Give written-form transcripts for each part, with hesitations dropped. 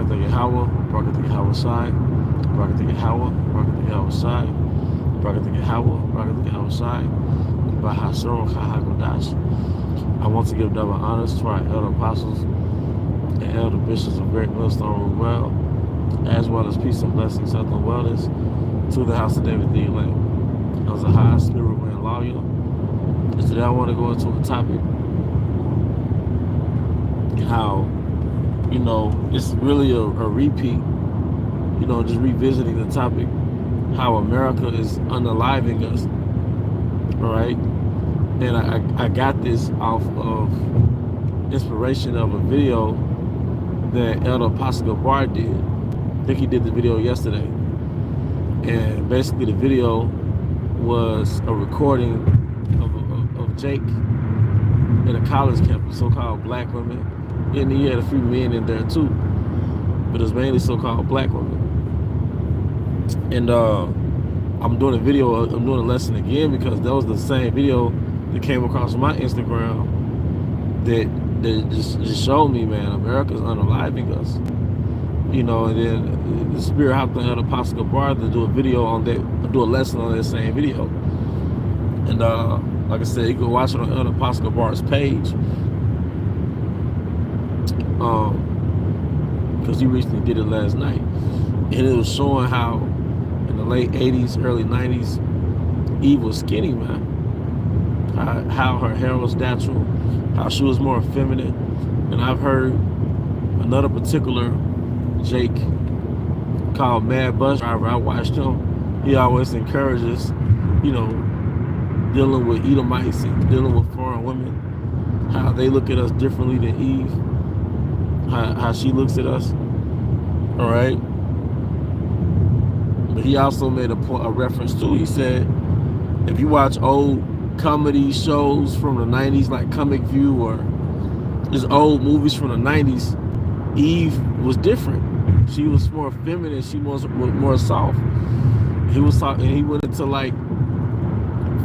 Barakatha Yahweh, Barakatha Yahweh Sai, Barakatha Yahweh, Barakatha Yahweh Sai, Barakatha Yahweh, Barakatha Yahweh Sai, Bahasoro Kahagodash. I want to give double honors to our elder apostles and elder bishops of Great Millstone Well, as well as peace and blessings, health and wellness to the house of David the elect. I was a high spirit man lawyer. And today I want to go into a topic how, it's really a repeat, just revisiting the topic, how America is unaliving us, all right? And I got this off of inspiration of a video that Elder Apostle Gabar did. I think he did the video yesterday. And basically the video was a recording of Jake in a college campus, so-called black women. And he had a few men in there too, but it was mainly so-called black women. And I'm doing a lesson again because that was the same video that came across my Instagram that just showed me, man, America's unaliving us. And then the Spirit hopped on Apostle Gabar to do a video on that, do a lesson on that same video. And like I said, you can watch it on Apostle Gabar's page. Because he recently did it last night. And it was showing how in the late 80s, early 90s, Eve was skinny, man. How her hair was natural, how she was more feminine. And I've heard another particular Jake called Mad Bus Driver. I watched him. He always encourages, dealing with Edomites and dealing with foreign women, how they look at us differently than Eve, how she looks at us, all right? But he also made a reference too. He said, if you watch old comedy shows from the 90s, like Comic View, or just old movies from the 90s, Eve was different. She was more feminine. She was more soft. He was talking, and he went into like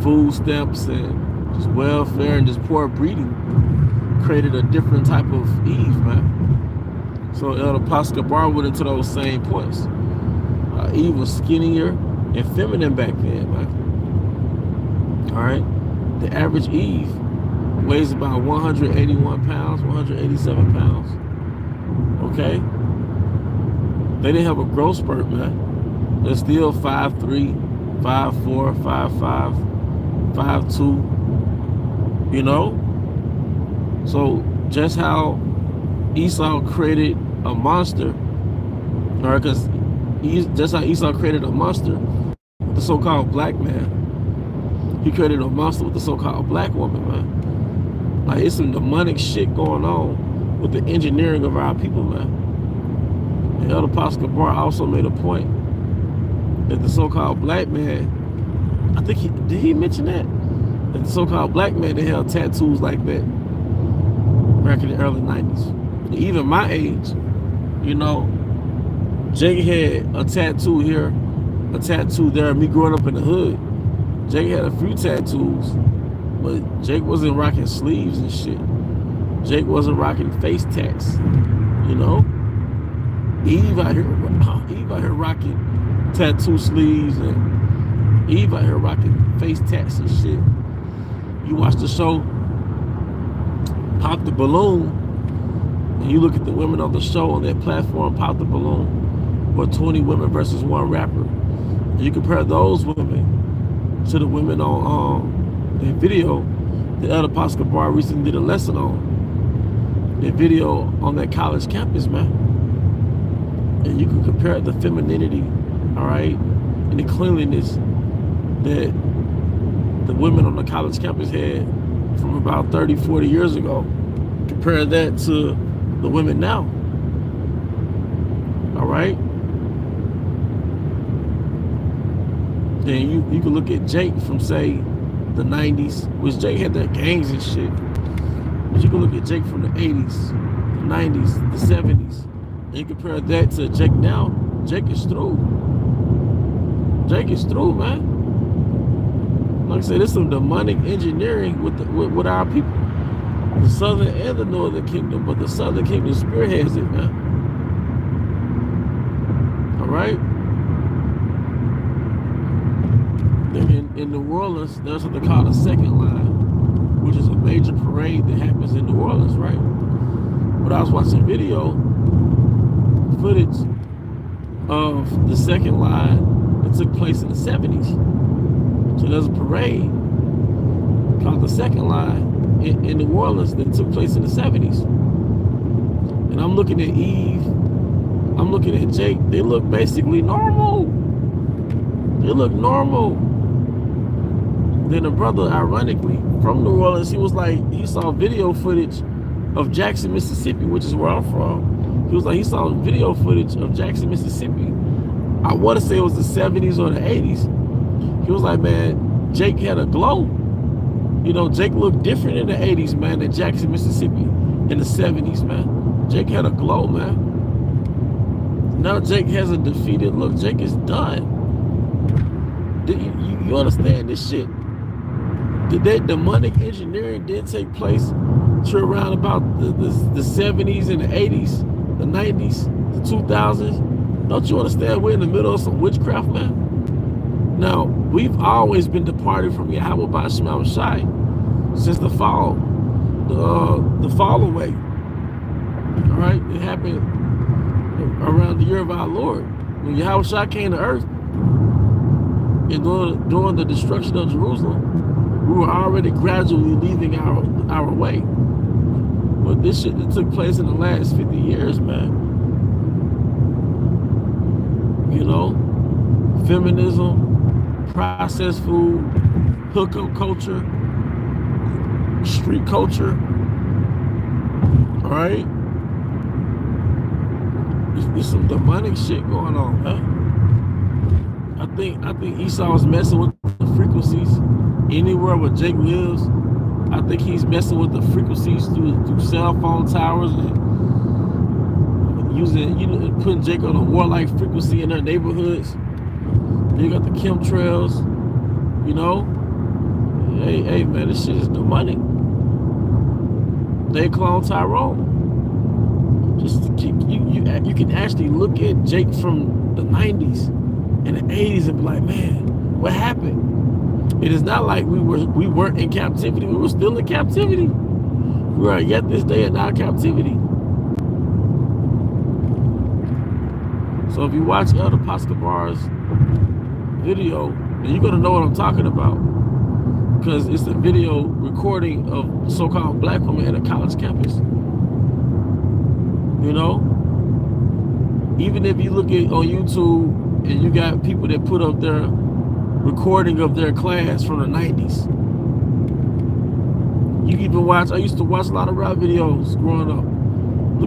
food stamps and just welfare and just poor breeding, created a different type of Eve, man. So Elder Apostle Gabar went into those same points. Eve was skinnier and feminine back then, man. All right. The average Eve weighs about 181 pounds, 187 pounds. Okay? They didn't have a growth spurt, man. They're still 5'3", 5'4", 5'5", 5'2", So just how Esau created a monster, all right, because just how Esau created a monster with the so-called black man, he created a monster with the so-called black woman, man. Like, it's some demonic shit going on with the engineering of our people, man. And Elder Apostle Gabar also made a point that the so-called black man, I think did he mention that? That the so-called black man, they held tattoos like that back in the early 90s. And even my age, Jake had a tattoo here, a tattoo there. Me growing up in the hood, Jake had a few tattoos, but Jake wasn't rocking sleeves and shit. Jake wasn't rocking face tats, Eve out here rocking tattoo sleeves, and Eve out here rocking face tats and shit. You watch the show Pop the Balloon, and you look at the women on the show on that platform, Pop the Balloon, or 20 women versus one rapper. And you compare those women to the women on the video that Elder Apostle Gabar recently did a lesson on. The video on that college campus, man. And you can compare the femininity, all right, and the cleanliness that the women on the college campus had from about 30, 40 years ago. Compare that to the women now, all right? Then you can look at Jake from, say, the 90s, which Jake had their gangs and shit. But you can look at Jake from the 80s, the 90s, the 70s, and you compare that to Jake now. Jake is through. Jake is through, man. Like I said, there's some demonic engineering with our people. The southern and the northern kingdom, but the southern kingdom spearheads it, man. right? In New Orleans, there's something called a second line, which is a major parade that happens in New Orleans, right? But I was watching video footage of the second line that took place in the 70s. So there's a parade called the second line in New Orleans that took place in the 70s. And I'm looking at Eve, I'm looking at Jake, they look basically normal. They look normal. Then a brother, ironically, from New Orleans, he was like, he saw video footage of Jackson, Mississippi, which is where I'm from. He was like, he saw video footage of Jackson, Mississippi. I want to say it was the 70s or the 80s. He was like, man, Jake had a glow. You know, Jake looked different in the 80s, man, than Jackson, Mississippi in the 70s, man. Jake had a glow, man. Now Jake has a defeated look. Jake is done. You understand this shit? That demonic engineering did take place to around about the 70s and the 80s, the 90s, the 2000s. Don't you understand we're in the middle of some witchcraft, man? Now, we've always been departed from Yahweh B'Shem Shai since the fall, the fall away. All right, it happened around the year of our Lord. When Yahweh Shai came to earth, and during the destruction of Jerusalem, we were already gradually leaving our way. But this shit that took place in the last 50 years, man. You know, feminism, processed food, hookup culture, street culture. All right? There's some demonic shit going on, man. I think Esau's messing with the frequencies anywhere where Jake lives. I think he's messing with the frequencies through cell phone towers and using, you know, putting Jake on a warlike frequency in their neighborhoods. You got the chemtrails, you know. Hey man, this shit is demonic. They clone Tyrone. Just to keep you can actually look at Jake from the 90s and the 80s and be like, man, what happened? It is not like we weren't in captivity. We were still in captivity. We are yet this day in our captivity. So if you watch Elder Pascabar's video, then you're gonna know what I'm talking about, because it's a video recording of so-called black women at a college campus. You know, even if you look at on YouTube and you got people that put up their recording of their class from the 90s. You can even watch, I used to watch a lot of rap videos growing up.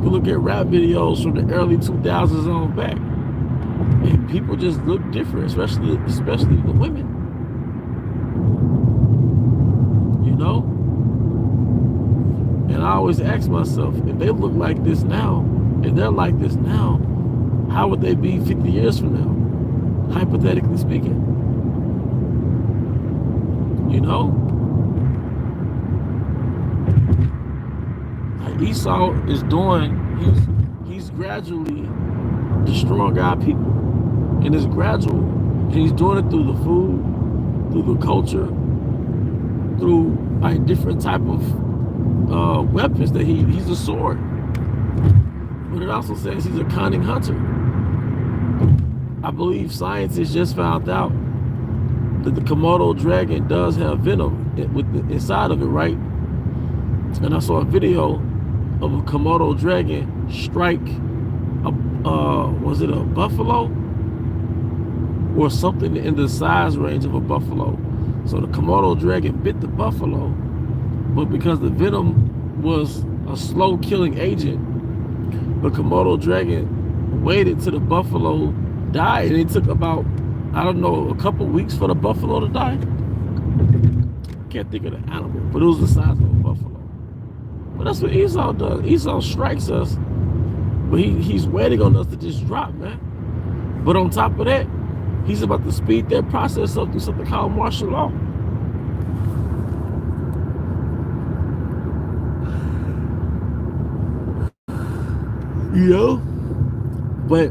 Look at rap videos from the early 2000s on back. And people just look different, especially the women. You know? And I always ask myself, if they look like this now, if they're like this now, how would they be 50 years from now? Hypothetically speaking. You know? Like Esau is doing, he's gradually destroying our people. And it's gradual. And he's doing it through the food, through the culture, through like different type of weapons that he's a sword. But it also says he's a cunning hunter. I believe scientists just found out that the Komodo dragon does have venom inside of it, right? And I saw a video of a Komodo dragon strike was it a buffalo or something in the size range of a buffalo. So the Komodo dragon bit the buffalo, but because the venom was a slow killing agent, the Komodo dragon waited till the buffalo died, and it took about, I don't know, a couple weeks for the buffalo to die. Can't think of the animal, but it was the size of a buffalo. But that's what Esau does. Esau strikes us, but he's waiting on us to just drop, man. But on top of that, he's about to speed that process up through something called martial law. You know? But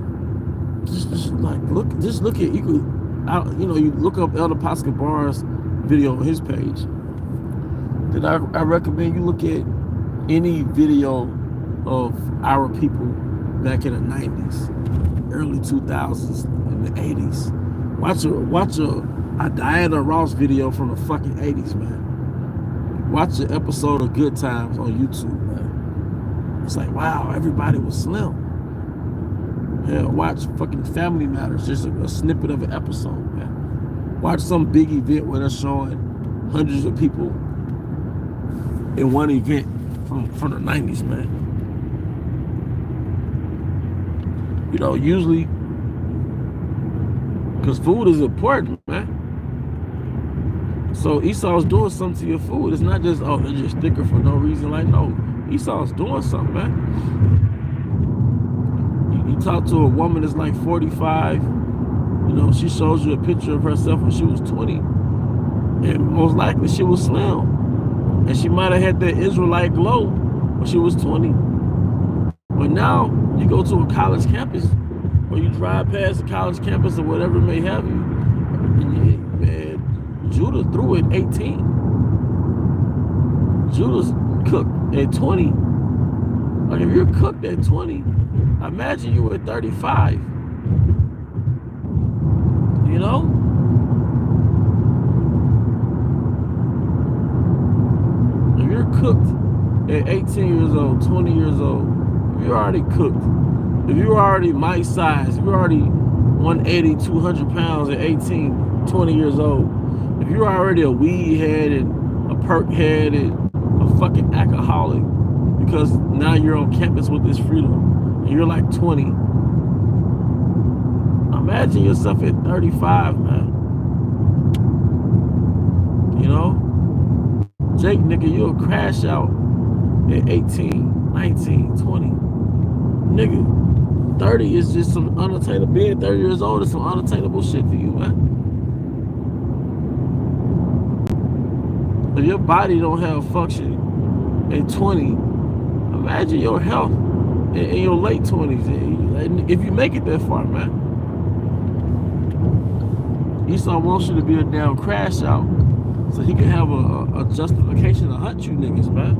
just like, just look at, you look up Elder Pascal Barnes' video on his page. Then I recommend you look at any video of our people back in the 90s, early 2000s, in the 80s. Watch a Diana Ross video from the fucking 80s, man. Watch an episode of Good Times on YouTube, man. It's like, wow, everybody was slim. Hell, watch fucking Family Matters, just a snippet of an episode, man. Watch some big event where they're showing hundreds of people in one event from the 90s, man. You know, usually, because food is important, man. So Esau's doing something to your food. It's not just, oh, they're just thicker for no reason. Like, no, Esau's doing something, man. You talk to a woman that's like 45, you know, she shows you a picture of herself when she was 20. And most likely she was slim. And she might have had that Israelite glow when she was 20. But now you go to a college campus, or you drive past a college campus or whatever it may have you, and man, Judah threw at 18. Judah's cooked at 20. Like, if you're cooked at 20, imagine you at 35. You know? If you're cooked at 18 years old, 20 years old, if you're already cooked, if you're already my size, if you're already 180, 200 pounds at 18, 20 years old, if you're already a weed head and a perk head and a fucking alcoholic, because now you're on campus with this freedom, and you're like 20, imagine yourself at 35, man. You know? Jake, nigga, you'll crash out at 18, 19, 20. Nigga, 30 is just some unattainable, being 30 years old is some unattainable shit to you, man. If your body don't have function at 20, imagine your health in your late 20s. If you make it that far, man. Esau wants you to be a damn crash out so he can have a justification to hunt you niggas, man.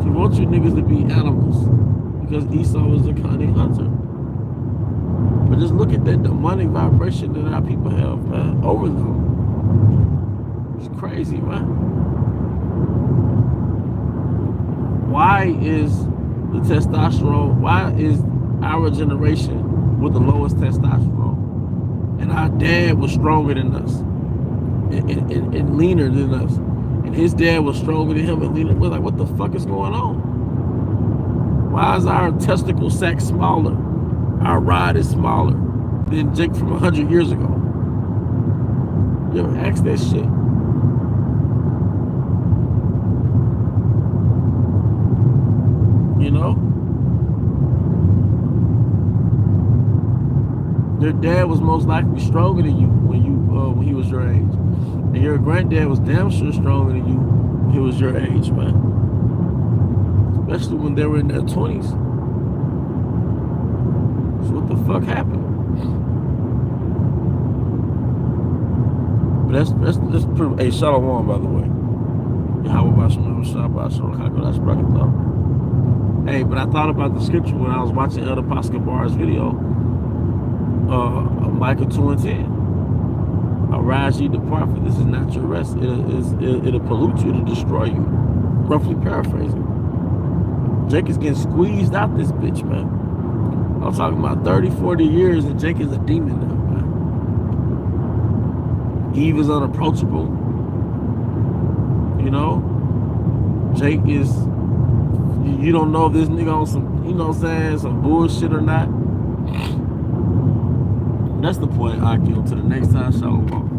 He wants you niggas to be animals because Esau is a cunning hunter. But just look at that demonic vibration that our people have, man, over them. It's crazy, man. Why is the testosterone, why is our generation with the lowest testosterone? And our dad was stronger than us and leaner than us. And his dad was stronger than him and leaner. We're like, what the fuck is going on? Why is our testicle sack smaller? Our rod is smaller than Jake from 100 years ago. You ever ask that shit? You know? Your dad was most likely stronger than you when he was your age. And your granddad was damn sure stronger than you when he was your age, man. Especially when they were in their 20s. So what the fuck happened? But that's pretty. Hey, Shalom, by the way. Hey, but I thought about the scripture when I was watching Elder Pascal Barnes' video. Micah 2:10. Arise ye, depart, for this is not your rest. It'll pollute you, it'll destroy you. Roughly paraphrasing. Jake is getting squeezed out this bitch, man. I'm talking about 30, 40 years and Jake is a demon now, man. Eve is unapproachable. You know? Jake is, you don't know if this nigga on some, you know what I'm saying, some bullshit or not. That's the point I give to the next time. Shalom.